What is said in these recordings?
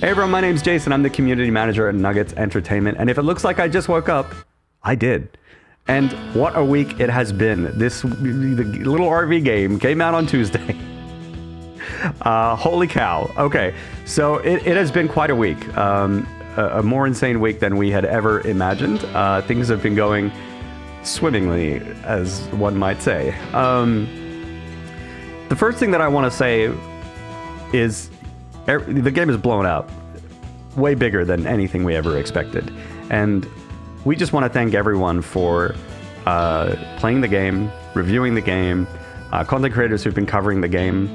Hey everyone, my name's Jason. I'm the community manager at Nuggets Entertainment. And if it looks like I just woke up, I did. And what a week it has been. The little RV game came out on Tuesday. Holy cow. Okay, so it has been quite a week. A more insane week than we had ever imagined. Things have been going swimmingly, as one might say. The first thing that I want to say is the game is blown up way bigger than anything we ever expected. And we just want to thank everyone for playing the game, reviewing the game, content creators who've been covering the game,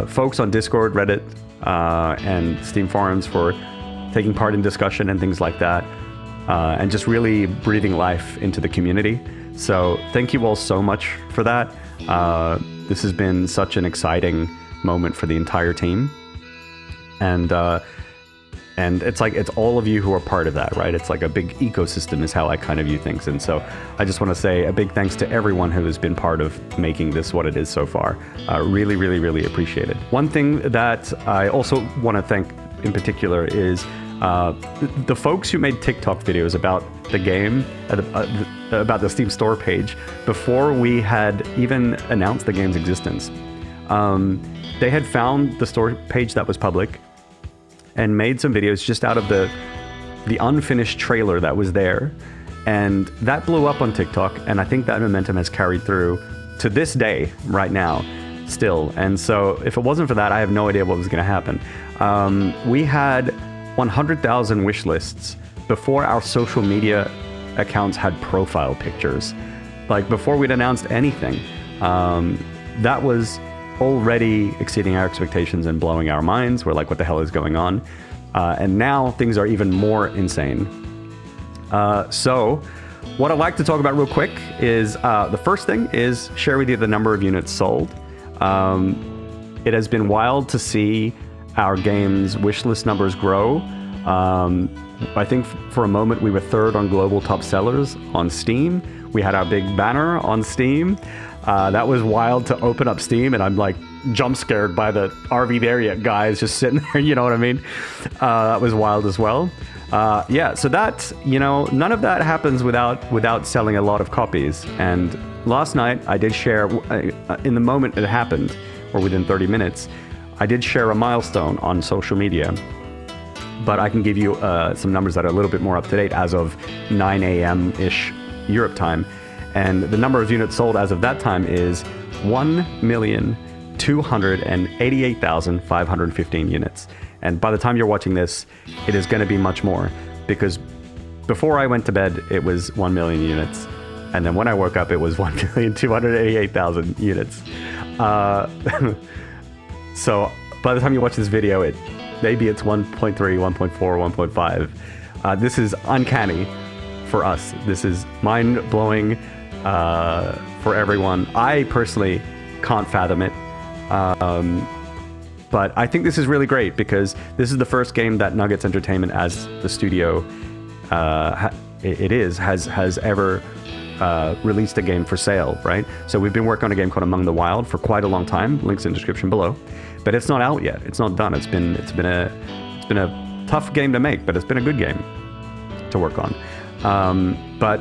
folks on Discord, Reddit, and Steam forums for taking part in discussion and things like that, and just really breathing life into the community. So thank you all so much for that. This has been such an exciting moment for the entire team. And it's like, it's all of you who are part of that, right? It's like a big ecosystem is how I kind of view things. And so I just want to say a big thanks to everyone who has been part of making this what it is so far. Really, really, really appreciate it. One thing that I also want to thank in particular is the folks who made TikTok videos about the game, about the Steam store page, before we had even announced the game's existence. They had found the store page that was public and made some videos just out of the unfinished trailer that was there. And that blew up on TikTok, and I think that momentum has carried through to this day right now still. And so if it wasn't for that, I have no idea what was going to happen. We had 100,000 wish lists before our social media accounts had profile pictures. Like, before we'd announced anything. That was already exceeding our expectations and blowing our minds. We're like, what the hell is going on? And now things are even more insane. So what I'd like to talk about real quick is the first thing is share with you the number of units sold. It has been wild to see our game's wishlist numbers grow. I think for a moment we were third on global top sellers on Steam. We had our big banner on Steam. That was wild to open up Steam, and I'm like jump scared by the RV there yet guys just sitting there, you know what I mean? That was wild as well. Yeah, so that, none of that happens without selling a lot of copies. And last night I did share, in the moment it happened, or within 30 minutes, I did share a milestone on social media. But I can give you some numbers that are a little bit more up to date as of 9 a.m.-ish Europe time. And the number of units sold as of that time is 1,288,515 units. And by the time you're watching this, it is going to be much more, because before I went to bed, it was 1 million units. And then when I woke up, it was 1,288,000 units. So by the time you watch this video, maybe it's 1.3, 1.4, 1.5. This is uncanny for us. This is mind-blowing for everyone. I personally can't fathom it. But I think this is really great, because this is the first game that Nuggets Entertainment, as the studio has ever released a game for sale, right? So we've been working on a game called Among the Wild for quite a long time. Links in the description below. But it's not out yet. It's not done. It's been a tough game to make, but it's been a good game to work on. But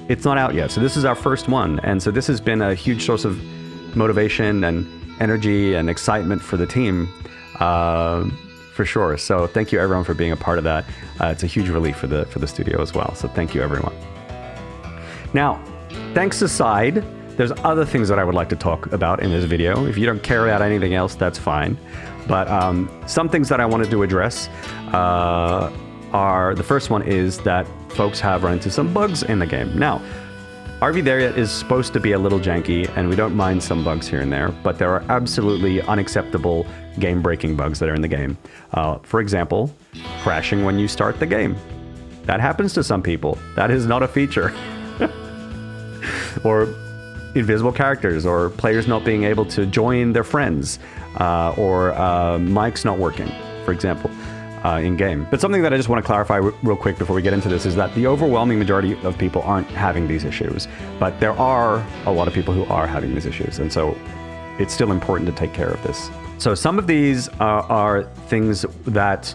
it's not out yet. So this is our first one. And so this has been a huge source of motivation and energy and excitement for the team, for sure. So thank you everyone for being a part of that. It's a huge relief for the studio as well. So thank you everyone. Now, thanks aside, there's other things that I would like to talk about in this video. If you don't care about anything else, that's fine. But some things that I wanted to address are, the first one is that folks have run into some bugs in the game. Now, RV There Yet is supposed to be a little janky, and we don't mind some bugs here and there, but there are absolutely unacceptable game-breaking bugs that are in the game. For example, crashing when you start the game. That happens to some people. That is not a feature. Or invisible characters, or players not being able to join their friends, or mics not working, for example, in game. But something that I just want to clarify real quick before we get into this is that the overwhelming majority of people aren't having these issues, but there are a lot of people who are having these issues, and so it's still important to take care of this. So some of these are things that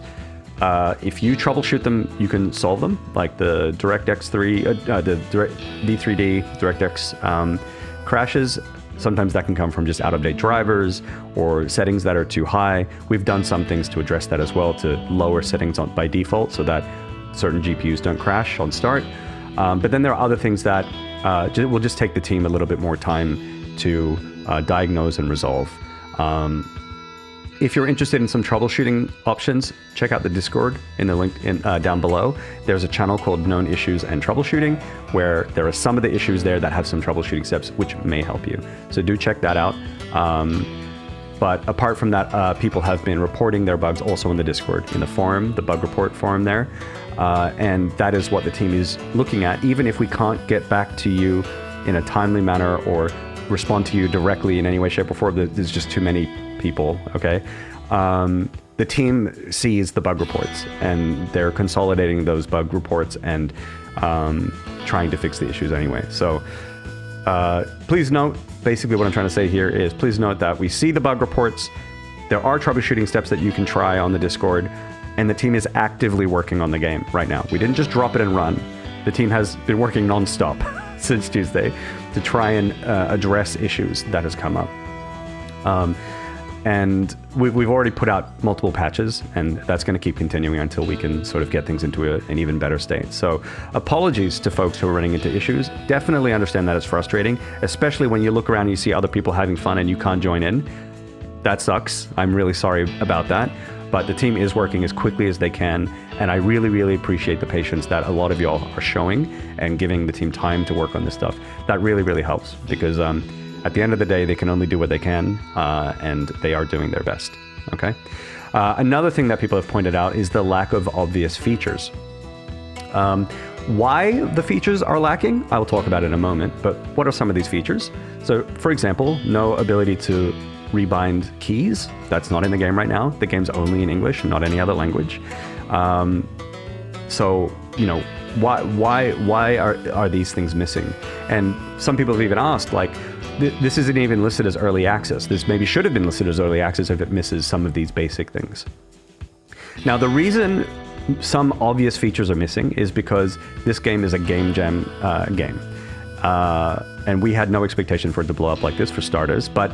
If you troubleshoot them, you can solve them, like the DirectX 3, D3D, DirectX crashes. Sometimes that can come from just out-of-date drivers or settings that are too high. We've done some things to address that as well, to lower settings by default so that certain GPUs don't crash on start. But then there are other things that will just take the team a little bit more time to diagnose and resolve. If you're interested in some troubleshooting options, check out the Discord in the link down below. There's a channel called Known Issues and Troubleshooting, where there are some of the issues there that have some troubleshooting steps which may help you. So do check that out. But apart from that, people have been reporting their bugs also in the Discord, in the forum, the bug report forum there. And that is what the team is looking at. Even if we can't get back to you in a timely manner or respond to you directly in any way, shape, or form, there's just too many people, okay? The team sees the bug reports and they're consolidating those bug reports and trying to fix the issues anyway. So please note, basically what I'm trying to say here is, please note that we see the bug reports. There are troubleshooting steps that you can try on the Discord, and the team is actively working on the game right now. We didn't just drop it and run. The team has been working nonstop since Tuesday to try and address issues that has come up. And we've already put out multiple patches, and that's going to keep continuing until we can sort of get things into an even better state. So apologies to folks who are running into issues. Definitely understand that it's frustrating, especially when you look around and you see other people having fun and you can't join in. That sucks. I'm really sorry about that. But the team is working as quickly as they can, and I really, really appreciate the patience that a lot of y'all are showing and giving the team time to work on this stuff. That really, really helps, because at the end of the day, they can only do what they can, and they are doing their best, okay? Another thing that people have pointed out is the lack of obvious features. Why the features are lacking, I will talk about in a moment, but what are some of these features? So, for example, no ability to rebind keys. That's not in the game right now. The game's only in English, not any other language. So, you know, why are these things missing? And some people have even asked, like, this isn't even listed as early access. This maybe should have been listed as early access if it misses some of these basic things. Now, the reason some obvious features are missing is because this game is a game jam game. And we had no expectation for it to blow up like this, for starters. But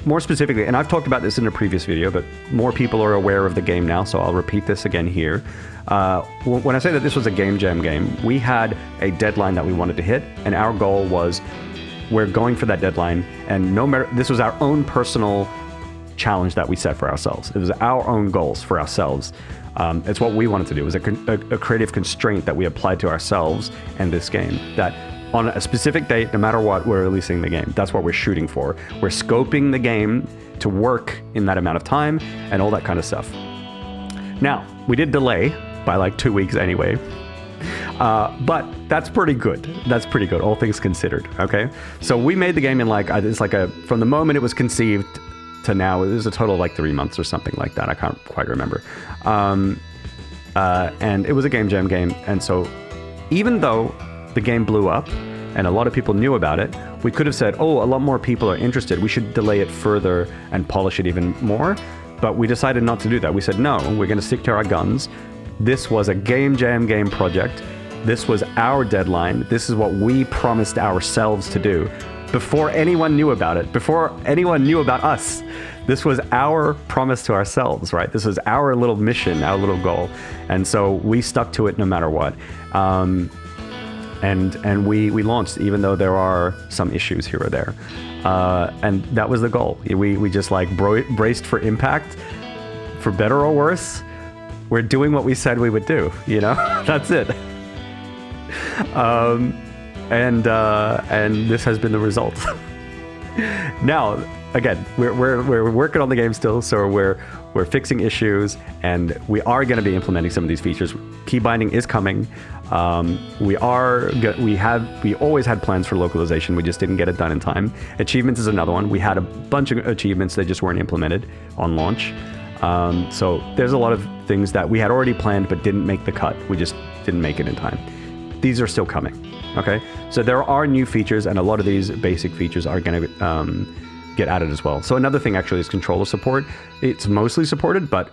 more specifically, and I've talked about this in a previous video, but more people are aware of the game now, so I'll repeat this again here. When I say that this was a game jam game, we had a deadline that we wanted to hit, and our goal was, we're going for that deadline, and no matter, this was our own personal challenge that we set for ourselves. It was our own goals for ourselves. It's what we wanted to do. It was a creative constraint that we applied to ourselves and this game, that on a specific date, no matter what, we're releasing the game. That's what we're shooting for. We're scoping the game to work in that amount of time and all that kind of stuff. Now, we did delay by like 2 weeks anyway, but that's pretty good. That's pretty good, all things considered, okay? So we made the game in from the moment it was conceived to now, it was a total of like 3 months or something like that. I can't quite remember. And it was a game jam game. And so even though the game blew up and a lot of people knew about it, we could have said, oh, a lot more people are interested, we should delay it further and polish it even more. But we decided not to do that. We said, no, we're going to stick to our guns. This was a game jam game project. This was our deadline. This is what we promised ourselves to do before anyone knew about it, before anyone knew about us. This was our promise to ourselves, right? This was our little mission, our little goal. And so we stuck to it no matter what. And we launched, even though there are some issues here or there. And that was the goal. We just like braced for impact, for better or worse. We're doing what we said we would do, you know? That's it. And this has been the result. Now, again, we're working on the game still, so we're fixing issues, and we are going to be implementing some of these features. Key binding is coming. We always had plans for localization. We just didn't get it done in time. Achievements is another one. We had a bunch of achievements that just weren't implemented on launch. So there's a lot of things that we had already planned but didn't make the cut. We just didn't make it in time. These are still coming. Okay, so there are new features, and a lot of these basic features are going to get added as well. So another thing actually is controller support. It's mostly supported, but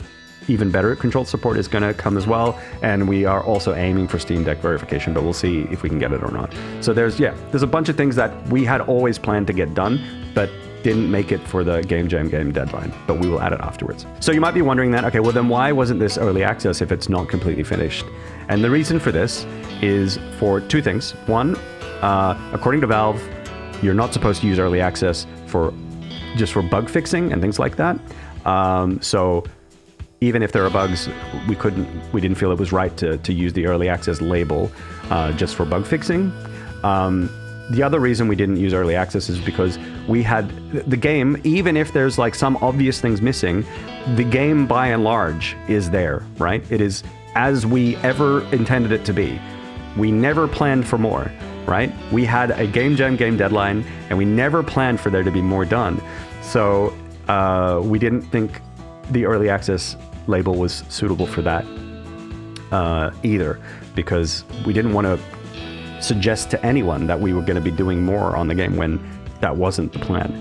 even better control support is going to come as well. And we are also aiming for Steam Deck verification, but we'll see if we can get it or not. So there's a bunch of things that we had always planned to get done, but didn't make it for the Game Jam game deadline, but we will add it afterwards. So you might be wondering that, okay, well then why wasn't this early access if it's not completely finished? And the reason for this is for two things. One, according to Valve, you're not supposed to use early access just for bug fixing and things like that. So even if there are bugs, we didn't feel it was right to use the early access label just for bug fixing. The other reason we didn't use early access is because we had the game, even if there's like some obvious things missing, the game by and large is there, right? It is as we ever intended it to be. We never planned for more, right? We had a Game Jam game deadline and we never planned for there to be more done. So we didn't think the early access label was suitable for that either, because we didn't want to suggest to anyone that we were going to be doing more on the game when that wasn't the plan.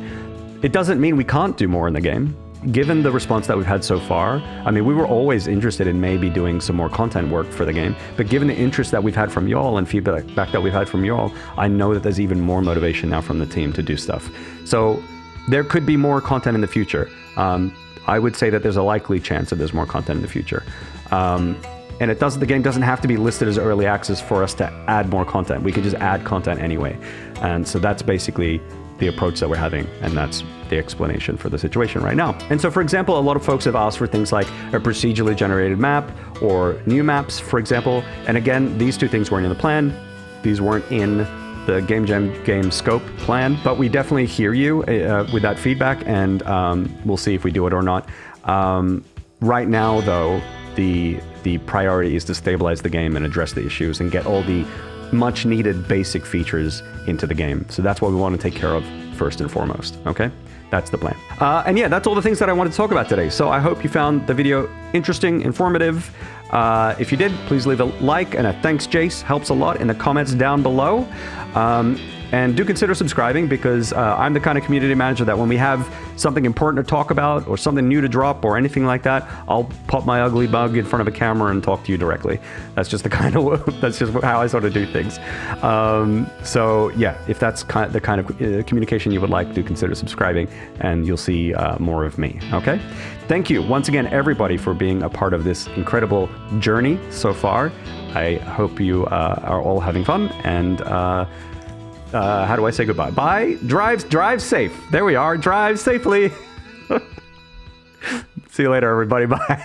It doesn't mean we can't do more in the game. Given the response that we've had so far, I mean, we were always interested in maybe doing some more content work for the game, but given the interest that we've had from y'all and feedback that we've had from y'all, I know that there's even more motivation now from the team to do stuff. So there could be more content in the future. I would say that there's a likely chance that there's more content in the future. And the game doesn't have to be listed as early access for us to add more content. We can just add content anyway. And so that's basically the approach that we're having, and that's the explanation for the situation right now. And so, for example, a lot of folks have asked for things like a procedurally generated map or new maps, for example. And again, these two things weren't in the plan. These weren't in the Game Jam game scope plan, but we definitely hear you with that feedback, and we'll see if we do it or not. Right now, though, the priority is to stabilize the game and address the issues and get all the much needed basic features into the game. So that's what we want to take care of first and foremost, okay? That's the plan. And yeah, that's all the things that I wanted to talk about today. So I hope you found the video interesting, informative. If you did, please leave a like and a thanks, Jace. Helps a lot in the comments down below. And do consider subscribing, because I'm the kind of community manager that when we have something important to talk about or something new to drop or anything like that, I'll pop my ugly bug in front of a camera and talk to you directly. That's just that's just how I sort of do things. So yeah, if that's the kind of communication you would like, do consider subscribing and you'll see more of me, okay? Thank you once again, everybody, for being a part of this incredible journey so far. I hope you are all having fun, and how do I say goodbye? Bye. Drive safe. There we are. Drive safely. See you later, everybody. Bye.